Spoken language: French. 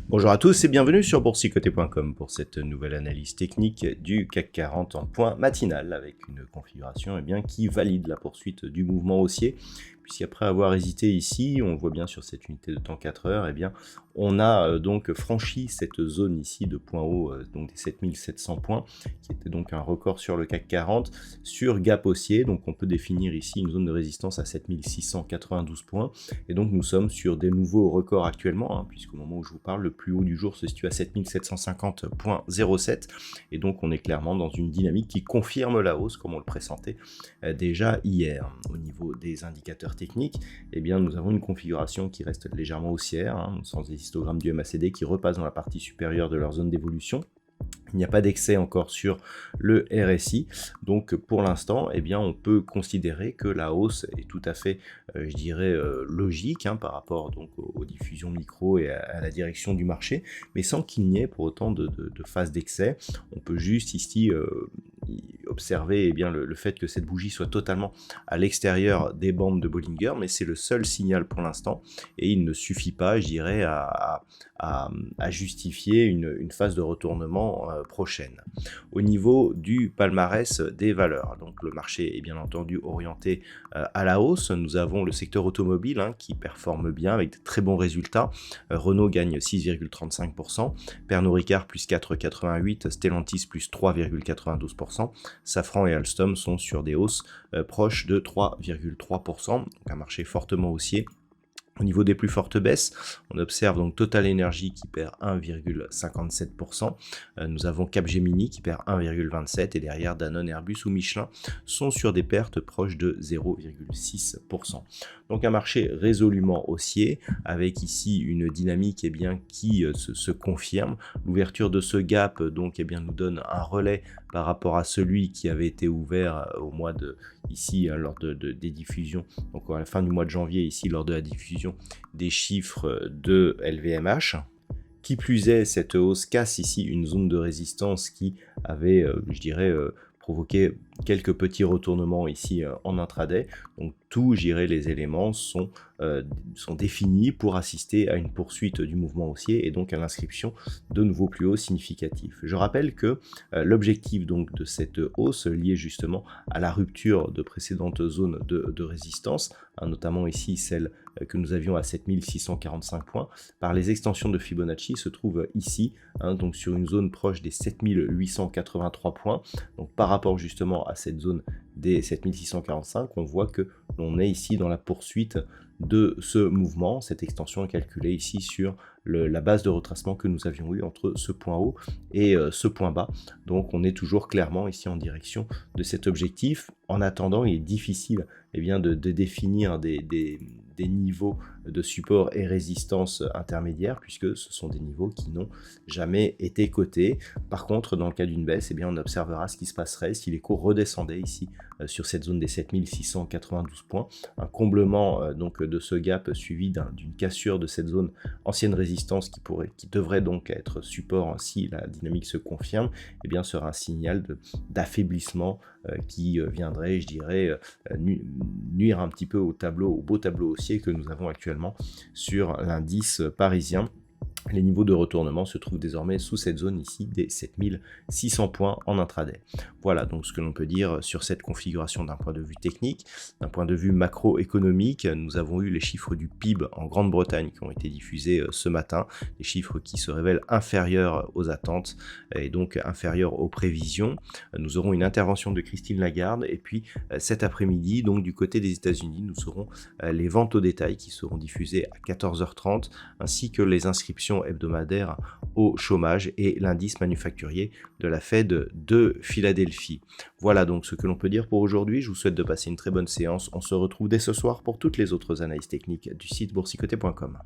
Bonjour à tous et bienvenue sur boursicoté.com pour cette nouvelle analyse technique du CAC 40 en point matinal avec une configuration qui valide la poursuite du mouvement haussier, puisqu'après avoir hésité ici, on voit bien sur cette unité de temps 4 heures, on a donc franchi cette zone ici de point haut, donc des 7700 points, qui était donc un record sur le CAC 40, sur gap haussier, donc on peut définir ici une zone de résistance à 7692 points, et donc nous sommes sur des nouveaux records actuellement, puisqu'au moment où je vous parle, le plus haut du jour se situe à 7750.07, et donc on est clairement dans une dynamique qui confirme la hausse, comme on le pressentait déjà hier. Au niveau des indicateurs techniques, nous avons une configuration qui reste légèrement haussière, sans des histogrammes du MACD qui repassent dans la partie supérieure de leur zone d'évolution. Il n'y a pas d'excès encore sur le RSI, donc pour l'instant, on peut considérer que la hausse est tout à fait, logique par rapport donc aux diffusions micro et à la direction du marché, mais sans qu'il n'y ait pour autant de phase d'excès. On peut juste ici observer le fait que cette bougie soit totalement à l'extérieur des bandes de Bollinger, mais c'est le seul signal pour l'instant, et il ne suffit pas, à justifier une phase de retournement prochaine. Au niveau du palmarès des valeurs, donc le marché est bien entendu orienté à la hausse. Nous avons le secteur automobile qui performe bien avec de très bons résultats. Renault gagne 6,35%, Pernod Ricard plus 4,88%, Stellantis plus 3,92%, Safran et Alstom sont sur des hausses proches de 3,3%, donc un marché fortement haussier. Au niveau des plus fortes baisses, on observe donc Total Energy qui perd 1,57%, nous avons Capgemini qui perd 1,27% et derrière Danone, Airbus ou Michelin sont sur des pertes proches de 0,6%. Donc un marché résolument haussier avec ici une dynamique qui se confirme. L'ouverture de ce gap nous donne un relais par rapport à celui qui avait été ouvert au mois de ici lors des diffusions, donc à la fin du mois de janvier ici lors de la diffusion des chiffres de LVMH. Qui plus est, cette hausse casse ici une zone de résistance qui avait, provoqué quelques petits retournements ici en intraday. Donc tous, les éléments sont définis pour assister à une poursuite du mouvement haussier et donc à l'inscription de nouveaux plus hauts significatifs. Je rappelle que l'objectif donc de cette hausse liée justement à la rupture de précédentes zones de résistance, notamment ici celle que nous avions à 7645 points, par les extensions de Fibonacci se trouve ici, donc sur une zone proche des 7883 points. Donc par rapport justement à cette zone des 7645, on voit que l'on est ici dans la poursuite de ce mouvement. Cette extension est calculée ici sur la base de retracement que nous avions eu entre ce point haut et ce point bas. Donc on est toujours clairement ici en direction de cet objectif. En attendant, il est difficile de définir des niveaux de support et résistance intermédiaires, puisque ce sont des niveaux qui n'ont jamais été cotés. Par contre, dans le cas d'une baisse, on observera ce qui se passerait si les cours redescendaient ici sur cette zone des 7692 points. Un comblement de ce gap suivi d'une cassure de cette zone ancienne résistance qui devrait donc être support si la dynamique se confirme, sera un signal d'affaiblissement qui viendrait, nuire un petit peu au beau tableau haussier que nous avons actuellement sur l'indice parisien. Les niveaux de retournement se trouvent désormais sous cette zone ici des 7600 points en intraday. Voilà donc ce que l'on peut dire sur cette configuration d'un point de vue technique. D'un point de vue macroéconomique, nous avons eu les chiffres du PIB en Grande-Bretagne qui ont été diffusés ce matin, des chiffres qui se révèlent inférieurs aux attentes et donc inférieurs aux prévisions. Nous aurons une intervention de Christine Lagarde et puis cet après-midi, donc du côté des États-Unis, nous aurons les ventes au détail qui seront diffusées à 14h30 ainsi que les inscriptions hebdomadaire au chômage et l'indice manufacturier de la Fed de Philadelphie. Voilà donc ce que l'on peut dire pour aujourd'hui. Je vous souhaite de passer une très bonne séance. On se retrouve dès ce soir pour toutes les autres analyses techniques du site boursicoté.com.